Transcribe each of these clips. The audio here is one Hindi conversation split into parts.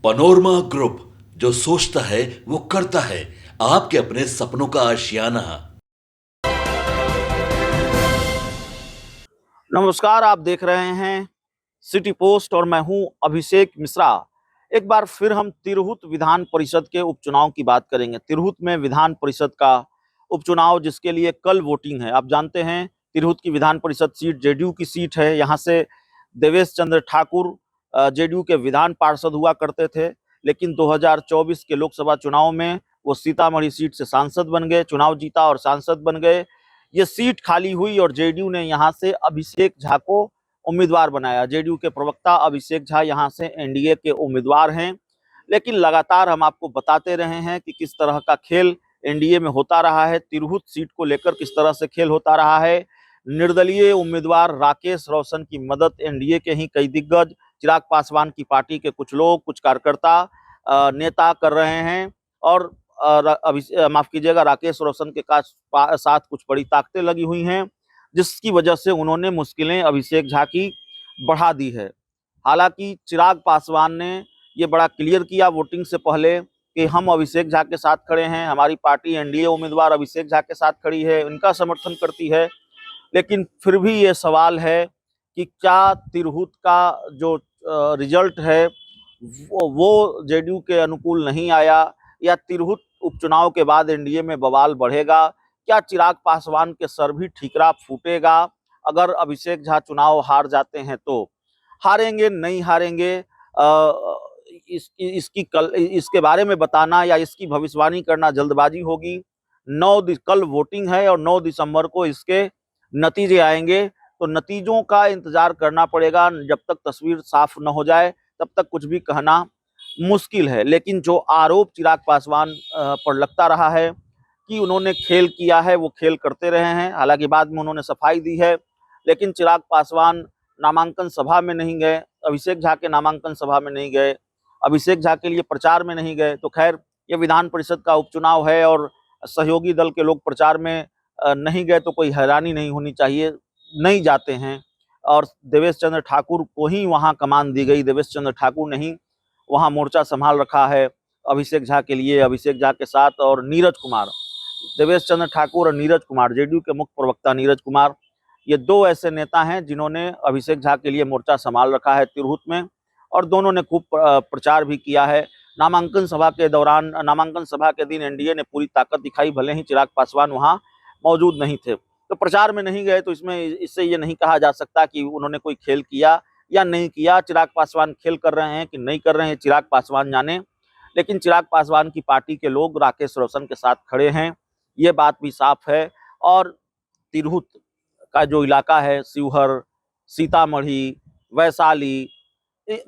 पनोरमा ग्रुप, जो सोचता है वो करता है। आपके अपने सपनों का आशियाना। नमस्कार, आप देख रहे हैं सिटी पोस्ट और मैं हूं अभिषेक मिश्रा। एक बार फिर हम तिरहुत विधान परिषद के उपचुनाव की बात करेंगे। तिरहुत में विधान परिषद का उपचुनाव, जिसके लिए कल वोटिंग है। आप जानते हैं तिरहुत की विधान परिषद सीट जेडीयू की सीट है। यहाँ से देवेश चंद्र ठाकुर जेडीयू के विधान पार्षद हुआ करते थे, लेकिन 2024 के लोकसभा चुनाव में वो सीतामढ़ी सीट से सांसद बन गए, चुनाव जीता और सांसद बन गए। ये सीट खाली हुई और जेडीयू ने यहाँ से अभिषेक झा को उम्मीदवार बनाया। जेडीयू के प्रवक्ता अभिषेक झा यहाँ से एनडीए के उम्मीदवार हैं, लेकिन लगातार हम आपको बताते रहे हैं कि किस तरह का खेल एनडीए में होता रहा है। तिरहुत सीट को लेकर किस तरह से खेल होता रहा है। निर्दलीय उम्मीदवार राकेश रोशन की मदद एनडीए के ही कई दिग्गज, चिराग पासवान की पार्टी के कुछ लोग, कुछ कार्यकर्ता, नेता कर रहे हैं। और माफ कीजिएगा, राकेश रोशन के साथ कुछ बड़ी ताकतें लगी हुई हैं, जिसकी वजह से उन्होंने मुश्किलें अभिषेक झा की बढ़ा दी है। हालांकि चिराग पासवान ने ये बड़ा क्लियर किया वोटिंग से पहले कि हम अभिषेक झा के साथ खड़े हैं, हमारी पार्टी एनडीए उम्मीदवार अभिषेक झा के साथ खड़ी है, उनका समर्थन करती है। लेकिन फिर भी ये सवाल है कि क्या तिरहुत का जो रिजल्ट है वो जेडीयू के अनुकूल नहीं आया, या तिरहुत उपचुनाव के बाद एनडीए में बवाल बढ़ेगा। क्या चिराग पासवान के सर भी ठीकरा फूटेगा अगर अभिषेक झा चुनाव हार जाते हैं? तो हारेंगे, नहीं हारेंगे, इसके बारे में बताना या इसकी भविष्यवाणी करना जल्दबाजी होगी। कल वोटिंग है और 9 दिसंबर को इसके नतीजे आएंगे, तो नतीजों का इंतजार करना पड़ेगा। जब तक तस्वीर साफ न हो जाए तब तक कुछ भी कहना मुश्किल है। लेकिन जो आरोप चिराग पासवान पर लगता रहा है कि उन्होंने खेल किया है, वो खेल करते रहे हैं। हालांकि बाद में उन्होंने सफाई दी है, लेकिन चिराग पासवान नामांकन सभा में नहीं गए, अभिषेक झा के नामांकन सभा में नहीं गए, अभिषेक झा के लिए प्रचार में नहीं गए। तो खैर, ये विधान परिषद का उपचुनाव है और सहयोगी दल के लोग प्रचार में नहीं गए तो कोई हैरानी नहीं होनी चाहिए, नहीं जाते हैं। और देवेश चंद्र ठाकुर को ही वहाँ कमान दी गई। देवेश चंद्र ठाकुर ने ही वहाँ मोर्चा संभाल रखा है अभिषेक झा के लिए। अभिषेक झा के साथ और नीरज कुमार, देवेश चंद्र ठाकुर और नीरज कुमार, जेडीयू के मुख्य प्रवक्ता नीरज कुमार, ये दो ऐसे नेता हैं जिन्होंने अभिषेक झा के लिए मोर्चा संभाल रखा है तिरहुत में, और दोनों ने खूब प्रचार भी किया है। नामांकन सभा के दौरान, नामांकन सभा के दिन एनडीए ने पूरी ताकत दिखाई, भले ही चिराग पासवान वहां मौजूद नहीं थे। तो प्रचार में नहीं गए तो इससे ये नहीं कहा जा सकता कि उन्होंने कोई खेल किया या नहीं किया। चिराग पासवान खेल कर रहे हैं कि नहीं कर रहे हैं, चिराग पासवान जाने। लेकिन चिराग पासवान की पार्टी के लोग राकेश रोशन के साथ खड़े हैं, ये बात भी साफ है। और तिरहुत का जो इलाका है, शिवहर, सीतामढ़ी, वैशाली,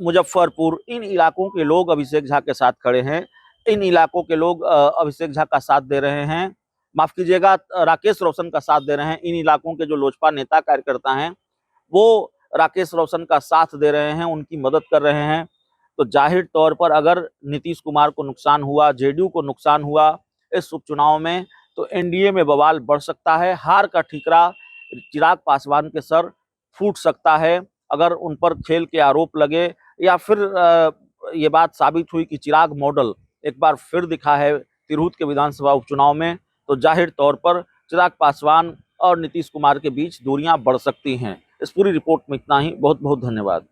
मुजफ्फरपुर, इन इलाकों के लोग अभिषेक झा के साथ खड़े हैं। इन इलाकों के लोग अभिषेक झा का साथ दे रहे हैं, माफ कीजिएगा, राकेश रोशन का साथ दे रहे हैं। इन इलाकों के जो लोजपा नेता कार्यकर्ता हैं वो राकेश रोशन का साथ दे रहे हैं, उनकी मदद कर रहे हैं। तो जाहिर तौर पर अगर नीतीश कुमार को नुकसान हुआ, जेडीयू को नुकसान हुआ इस उपचुनाव में, तो एनडीए में बवाल बढ़ सकता है। हार का ठीकरा चिराग पासवान के सर फूट सकता है अगर उन पर खेल के आरोप लगे, या फिर ये बात साबित हुई कि चिराग मॉडल एक बार फिर दिखा है तिरहुत के विधानसभा उपचुनाव में, तो जाहिर तौर पर चिराग पासवान और नीतीश कुमार के बीच दूरियां बढ़ सकती हैं। इस पूरी रिपोर्ट में इतना ही। बहुत बहुत धन्यवाद।